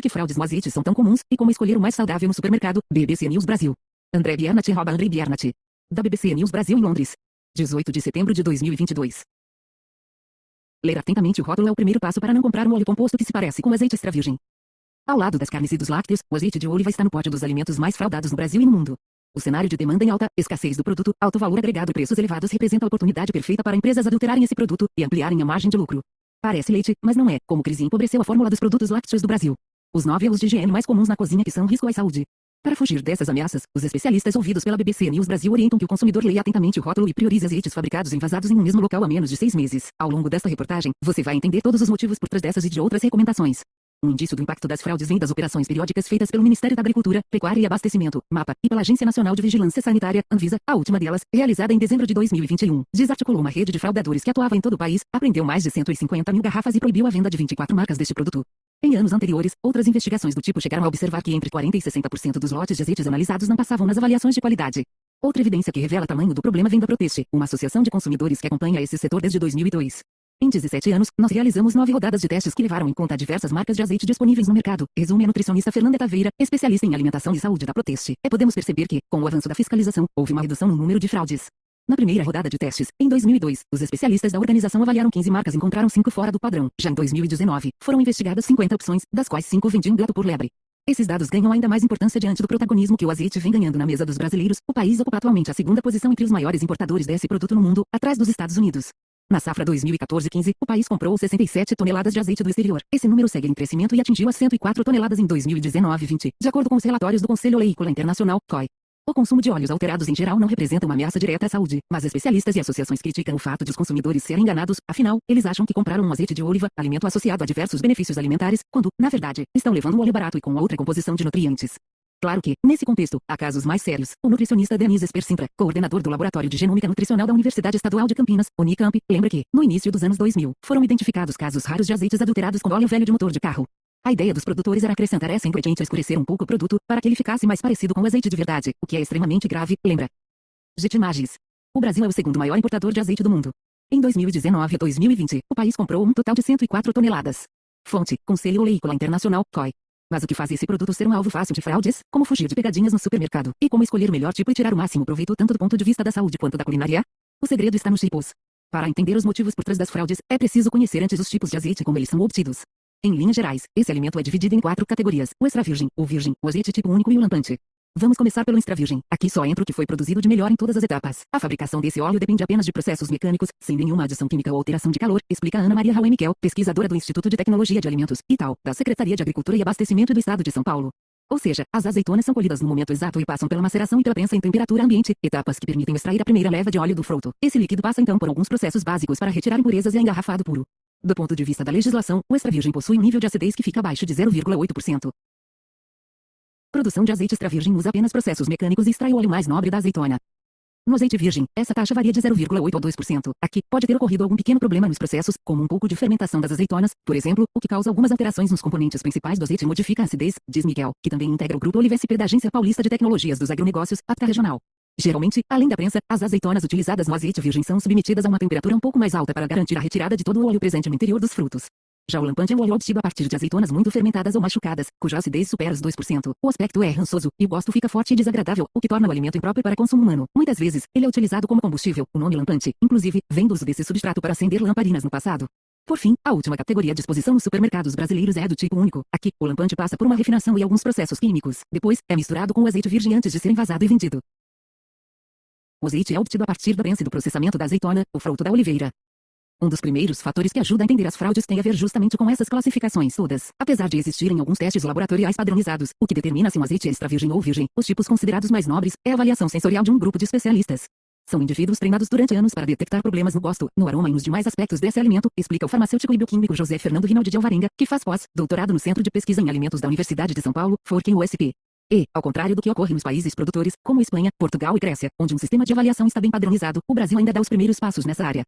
que fraudes no azeite são tão comuns e como escolher o mais saudável no supermercado. BBC News Brasil. André Biernat @ Andrei Biernat. Da BBC News Brasil em Londres. 18 de setembro de 2022. Ler atentamente o rótulo é o primeiro passo para não comprar um óleo composto que se parece com azeite extra virgem. Ao lado das carnes e dos lácteos, o azeite de oliva está no pódio dos alimentos mais fraudados no Brasil e no mundo. O cenário de demanda em alta, escassez do produto, alto valor agregado e preços elevados representa a oportunidade perfeita para empresas adulterarem esse produto e ampliarem a margem de lucro. Parece leite, mas não é, como crise empobreceu a fórmula dos produtos lácteos do Brasil. Os 9 erros de higiene mais comuns na cozinha que são risco à saúde. Para fugir dessas ameaças, os especialistas ouvidos pela BBC News Brasil orientam que o consumidor leia atentamente o rótulo e priorize azeites fabricados e envasados em um mesmo local há menos de 6 meses. Ao longo desta reportagem, você vai entender todos os motivos por trás dessas e de outras recomendações. Um indício do impacto das fraudes vem das operações periódicas feitas pelo Ministério da Agricultura, Pecuária e Abastecimento, MAPA, e pela Agência Nacional de Vigilância Sanitária, Anvisa. A última delas, realizada em dezembro de 2021, desarticulou uma rede de fraudadores que atuava em todo o país, apreendeu mais de 150 mil garrafas e proibiu a venda de 24 marcas deste produto. Em anos anteriores, outras investigações do tipo chegaram a observar que entre 40% e 60% dos lotes de azeites analisados não passavam nas avaliações de qualidade. Outra evidência que revela o tamanho do problema vem da Proteste, uma associação de consumidores que acompanha esse setor desde 2002. Em 17 anos, nós realizamos 9 rodadas de testes que levaram em conta diversas marcas de azeite disponíveis no mercado, resume a nutricionista Fernanda Taveira, especialista em alimentação e saúde da Proteste. Podemos perceber que, com o avanço da fiscalização, houve uma redução no número de fraudes. Na primeira rodada de testes, em 2002, os especialistas da organização avaliaram 15 marcas e encontraram 5 fora do padrão. Já em 2019, foram investigadas 50 opções, das quais 5 vendiam gato por lebre. Esses dados ganham ainda mais importância diante do protagonismo que o azeite vem ganhando na mesa dos brasileiros. O país ocupa atualmente a segunda posição entre os maiores importadores desse produto no mundo, atrás dos Estados Unidos. Na safra 2014-15, o país comprou 67 toneladas de azeite do exterior. Esse número segue em crescimento e atingiu as 104 toneladas em 2019-20, de acordo com os relatórios do Conselho Oleícola Internacional, COI. O consumo de óleos alterados em geral não representa uma ameaça direta à saúde, mas especialistas e associações criticam o fato de os consumidores serem enganados, afinal, eles acham que compraram um azeite de oliva, alimento associado a diversos benefícios alimentares, quando, na verdade, estão levando um óleo barato e com outra composição de nutrientes. Claro que, nesse contexto, há casos mais sérios. O nutricionista Denise Spersintra, coordenador do Laboratório de Genômica Nutricional da Universidade Estadual de Campinas, Unicamp, lembra que, no início dos anos 2000, foram identificados casos raros de azeites adulterados com óleo velho de motor de carro. A ideia dos produtores era acrescentar essa ingrediente a escurecer um pouco o produto, para que ele ficasse mais parecido com o azeite de verdade, o que é extremamente grave, lembra. Gitimages. O Brasil é o segundo maior importador de azeite do mundo. Em 2019 a 2020, o país comprou um total de 104 toneladas. Fonte, Conselho Oleícola Internacional, COI. Mas o que faz esse produto ser um alvo fácil de fraudes? Como fugir de pegadinhas no supermercado? E como escolher o melhor tipo e tirar o máximo proveito tanto do ponto de vista da saúde quanto da culinária? O segredo está nos tipos. Para entender os motivos por trás das fraudes, é preciso conhecer antes os tipos de azeite e como eles são obtidos. Em linhas gerais, esse alimento é dividido em 4 categorias: o extra virgem, o virgem, o azeite tipo único e o lampante. Vamos começar pelo extra virgem. Aqui só entra o que foi produzido de melhor em todas as etapas. A fabricação desse óleo depende apenas de processos mecânicos, sem nenhuma adição química ou alteração de calor, explica Ana Maria Raul Miquel, pesquisadora do Instituto de Tecnologia de Alimentos, ITAL, da Secretaria de Agricultura e Abastecimento do Estado de São Paulo. Ou seja, as azeitonas são colhidas no momento exato e passam pela maceração e pela prensa em temperatura ambiente, etapas que permitem extrair a primeira leva de óleo do fruto. Esse líquido passa então por alguns processos básicos para retirar impurezas e é engarrafado puro. Do ponto de vista da legislação, o extra virgem possui um nível de acidez que fica abaixo de 0,8%. Produção de azeite extra virgem usa apenas processos mecânicos e extrai o óleo mais nobre da azeitona. No azeite virgem, essa taxa varia de 0,8 a 2%. Aqui, pode ter ocorrido algum pequeno problema nos processos, como um pouco de fermentação das azeitonas, por exemplo, o que causa algumas alterações nos componentes principais do azeite e modifica a acidez, diz Miguel, que também integra o grupo Olive SP da Agência Paulista de Tecnologias dos Agronegócios, APTA Regional. Geralmente, além da prensa, as azeitonas utilizadas no azeite virgem são submetidas a uma temperatura um pouco mais alta para garantir a retirada de todo o óleo presente no interior dos frutos. Já o lampante é um óleo obtido a partir de azeitonas muito fermentadas ou machucadas, cuja acidez supera os 2%. O aspecto é rançoso, e o gosto fica forte e desagradável, o que torna o alimento impróprio para consumo humano. Muitas vezes, ele é utilizado como combustível. O nome lampante, inclusive, vem do uso desse substrato para acender lamparinas no passado. Por fim, a última categoria de exposição nos supermercados brasileiros é a do tipo único. Aqui, o lampante passa por uma refinação e alguns processos químicos. Depois, é misturado com o azeite virgem antes de ser envasado e vendido. O azeite é obtido a partir da prensa e do processamento da azeitona, o fruto da oliveira. Um dos primeiros fatores que ajuda a entender as fraudes tem a ver justamente com essas classificações todas. Apesar de existirem alguns testes laboratoriais padronizados, o que determina se um azeite é extra virgem ou virgem, os tipos considerados mais nobres, é a avaliação sensorial de um grupo de especialistas. São indivíduos treinados durante anos para detectar problemas no gosto, no aroma e nos demais aspectos desse alimento, explica o farmacêutico e bioquímico José Fernando Rinaldi de Alvarenga, que faz pós-doutorado no Centro de Pesquisa em Alimentos da Universidade de São Paulo, Forquem USP. E, ao contrário do que ocorre nos países produtores, como Espanha, Portugal e Grécia, onde um sistema de avaliação está bem padronizado, o Brasil ainda dá os primeiros passos nessa área.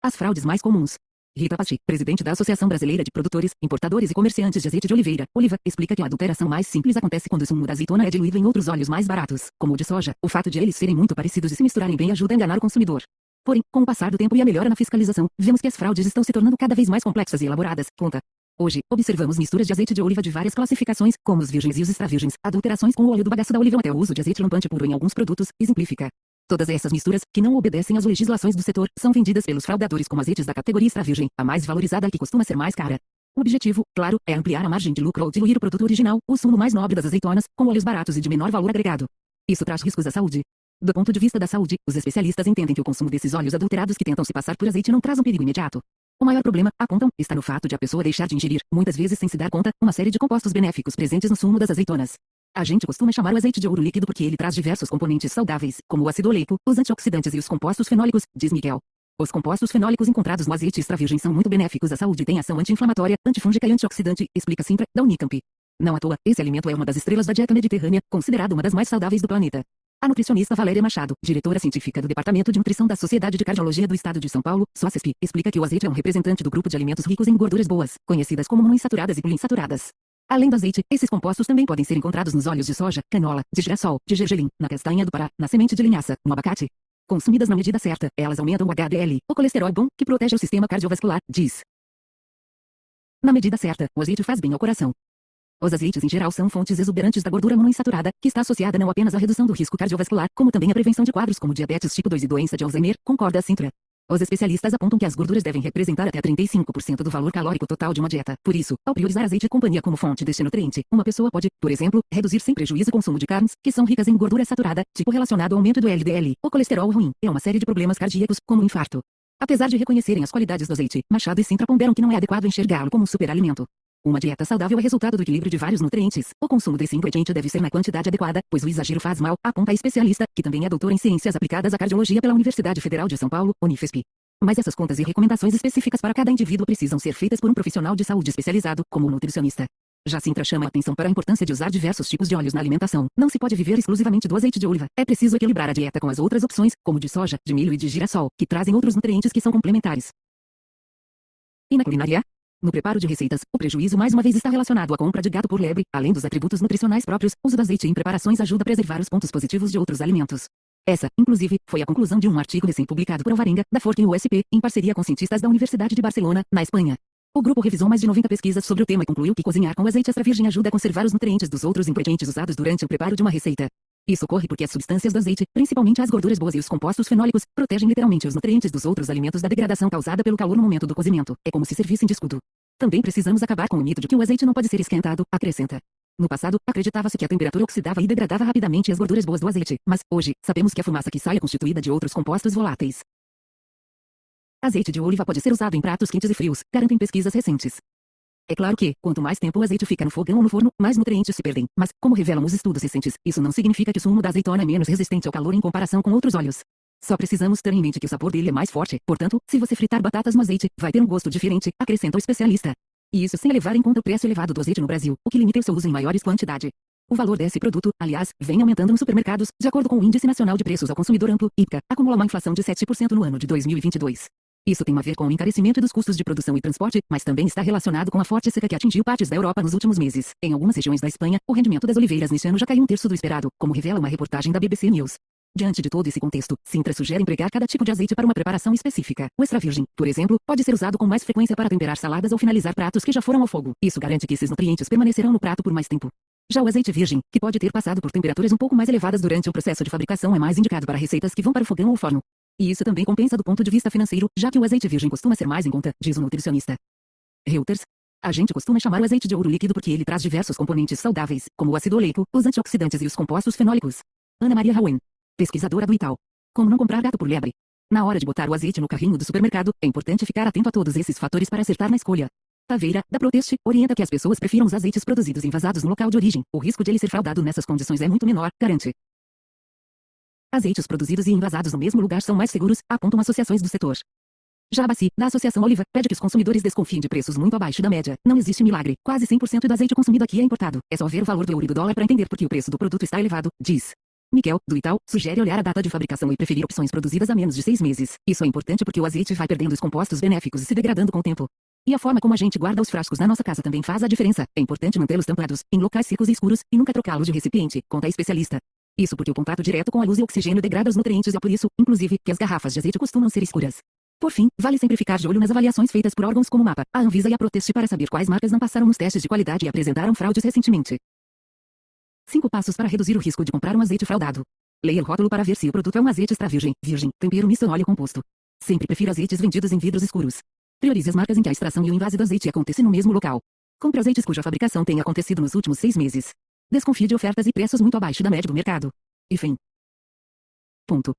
As fraudes mais comuns. Rita Pasti, presidente da Associação Brasileira de Produtores, Importadores e Comerciantes de Azeite de Oliva, explica que a adulteração mais simples acontece quando o sumo da azeitona é diluído em outros óleos mais baratos, como o de soja. O fato de eles serem muito parecidos e se misturarem bem ajuda a enganar o consumidor. Porém, com o passar do tempo e a melhora na fiscalização, vemos que as fraudes estão se tornando cada vez mais complexas e elaboradas, conta Hoje, observamos misturas de azeite de oliva de várias classificações, como os virgens e os extra virgens, adulterações com o óleo do bagaço da oliva até o uso de azeite lampante puro em alguns produtos, exemplifica. Todas essas misturas, que não obedecem às legislações do setor, são vendidas pelos fraudadores como azeites da categoria extra virgem, a mais valorizada e que costuma ser mais cara. O objetivo, claro, é ampliar a margem de lucro ou diluir o produto original, o sumo mais nobre das azeitonas, com óleos baratos e de menor valor agregado. Isso traz riscos à saúde. Do ponto de vista da saúde, os especialistas entendem que o consumo desses óleos adulterados que tentam se passar por azeite não traz um perigo imediato. O maior problema, apontam, está no fato de a pessoa deixar de ingerir, muitas vezes sem se dar conta, uma série de compostos benéficos presentes no sumo das azeitonas. A gente costuma chamar o azeite de ouro líquido porque ele traz diversos componentes saudáveis, como o ácido oleico, os antioxidantes e os compostos fenólicos, diz Miguel. Os compostos fenólicos encontrados no azeite extra virgem são muito benéficos à saúde e têm ação anti-inflamatória, antifúngica e antioxidante, explica Simpra, da Unicamp. Não à toa, esse alimento é uma das estrelas da dieta mediterrânea, considerado uma das mais saudáveis do planeta. A nutricionista Valéria Machado, diretora científica do Departamento de Nutrição da Sociedade de Cardiologia do Estado de São Paulo, SOCESP, explica que o azeite é um representante do grupo de alimentos ricos em gorduras boas, conhecidas como monoinsaturadas e poliinsaturadas. Além do azeite, esses compostos também podem ser encontrados nos óleos de soja, canola, de girassol, de gergelim, na castanha do Pará, na semente de linhaça, no abacate. Consumidas na medida certa, elas aumentam o HDL, o colesterol bom, que protege o sistema cardiovascular, diz. Na medida certa, o azeite faz bem ao coração. Os azeites em geral são fontes exuberantes da gordura monoinsaturada, que está associada não apenas à redução do risco cardiovascular, como também à prevenção de quadros como diabetes tipo 2 e doença de Alzheimer, concorda a Sintra. Os especialistas apontam que as gorduras devem representar até 35% do valor calórico total de uma dieta. Por isso, ao priorizar azeite e companhia como fonte deste nutriente, uma pessoa pode, por exemplo, reduzir sem prejuízo o consumo de carnes, que são ricas em gordura saturada, tipo relacionado ao aumento do LDL, o colesterol ruim, e uma série de problemas cardíacos, como o infarto. Apesar de reconhecerem as qualidades do azeite, Machado e Sintra ponderam que não é adequado enxergá-lo como um superalimento. Uma dieta saudável é resultado do equilíbrio de vários nutrientes. O consumo desse ingrediente deve ser na quantidade adequada, pois o exagero faz mal, aponta a especialista, que também é doutora em ciências aplicadas à cardiologia pela Universidade Federal de São Paulo, Unifesp. Mas essas contas e recomendações específicas para cada indivíduo precisam ser feitas por um profissional de saúde especializado, como um nutricionista. Já Sintra chama a atenção para a importância de usar diversos tipos de óleos na alimentação. Não se pode viver exclusivamente do azeite de oliva. É preciso equilibrar a dieta com as outras opções, como de soja, de milho e de girassol, que trazem outros nutrientes que são complementares. E na culinária? No preparo de receitas, o prejuízo mais uma vez está relacionado à compra de gato por lebre. Além dos atributos nutricionais próprios, o uso do azeite em preparações ajuda a preservar os pontos positivos de outros alimentos. Essa, inclusive, foi a conclusão de um artigo recém-publicado por Alvarenga, da Fortin USP, em parceria com cientistas da Universidade de Barcelona, na Espanha. O grupo revisou mais de 90 pesquisas sobre o tema e concluiu que cozinhar com azeite extra virgem ajuda a conservar os nutrientes dos outros ingredientes usados durante o preparo de uma receita. Isso ocorre porque as substâncias do azeite, principalmente as gorduras boas e os compostos fenólicos, protegem literalmente os nutrientes dos outros alimentos da degradação causada pelo calor no momento do cozimento. É como se servissem de escudo. Também precisamos acabar com o mito de que o azeite não pode ser esquentado, acrescenta. No passado, acreditava-se que a temperatura oxidava e degradava rapidamente as gorduras boas do azeite, mas, hoje, sabemos que a fumaça que sai é constituída de outros compostos voláteis. Azeite de oliva pode ser usado em pratos quentes e frios, garantem pesquisas recentes. É claro que, quanto mais tempo o azeite fica no fogão ou no forno, mais nutrientes se perdem, mas, como revelam os estudos recentes, isso não significa que o sumo da azeitona é menos resistente ao calor em comparação com outros óleos. Só precisamos ter em mente que o sabor dele é mais forte, portanto, se você fritar batatas no azeite, vai ter um gosto diferente, acrescenta o especialista. E isso sem levar em conta o preço elevado do azeite no Brasil, o que limita o seu uso em maiores quantidades. O valor desse produto, aliás, vem aumentando nos supermercados, de acordo com o Índice Nacional de Preços ao Consumidor Amplo, IPCA, acumula uma inflação de 7% no ano de 2022. Isso tem a ver com o encarecimento dos custos de produção e transporte, mas também está relacionado com a forte seca que atingiu partes da Europa nos últimos meses. Em algumas regiões da Espanha, o rendimento das oliveiras neste ano já caiu um terço do esperado, como revela uma reportagem da BBC News. Diante de todo esse contexto, Sintra sugere empregar cada tipo de azeite para uma preparação específica. O extra virgem, por exemplo, pode ser usado com mais frequência para temperar saladas ou finalizar pratos que já foram ao fogo. Isso garante que esses nutrientes permanecerão no prato por mais tempo. Já o azeite virgem, que pode ter passado por temperaturas um pouco mais elevadas durante o processo de fabricação, é mais indicado para receitas que vão para o fogão ou forno. E isso também compensa do ponto de vista financeiro, já que o azeite virgem costuma ser mais em conta, diz o nutricionista. Reuters. A gente costuma chamar o azeite de ouro líquido porque ele traz diversos componentes saudáveis, como o ácido oleico, os antioxidantes e os compostos fenólicos. Ana Maria Rauen, pesquisadora do Itaú. Como não comprar gato por lebre? Na hora de botar o azeite no carrinho do supermercado, é importante ficar atento a todos esses fatores para acertar na escolha. Taveira, da Proteste, orienta que as pessoas prefiram os azeites produzidos envasados no local de origem. O risco de ele ser fraudado nessas condições é muito menor, garante. Azeites produzidos e envasados no mesmo lugar são mais seguros, apontam associações do setor. Já a Baci, da Associação Oliva, pede que os consumidores desconfiem de preços muito abaixo da média. Não existe milagre. Quase 100% do azeite consumido aqui é importado. É só ver o valor do euro e do dólar para entender por que o preço do produto está elevado, diz. Miguel, do Itaú, sugere olhar a data de fabricação e preferir opções produzidas há menos de 6 meses. Isso é importante porque o azeite vai perdendo os compostos benéficos e se degradando com o tempo. E a forma como a gente guarda os frascos na nossa casa também faz a diferença. É importante mantê-los tampados, em locais secos e escuros, e nunca trocá-los de recipiente, conta a especialista. Isso porque o contato direto com a luz e oxigênio degrada os nutrientes e é por isso, inclusive, que as garrafas de azeite costumam ser escuras. Por fim, vale sempre ficar de olho nas avaliações feitas por órgãos como o MAPA, a Anvisa e a Proteste para saber quais marcas não passaram nos testes de qualidade e apresentaram fraudes recentemente. 5 passos para reduzir o risco de comprar um azeite fraudado. Leia o rótulo para ver se o produto é um azeite extra virgem, tempero misto ou óleo composto. Sempre prefira azeites vendidos em vidros escuros. Priorize as marcas em que a extração e o invase do azeite acontece no mesmo local. Compre azeites cuja fabricação tenha acontecido nos últimos 6 meses. Desconfie de ofertas e preços muito abaixo da média do mercado. E fim. Ponto.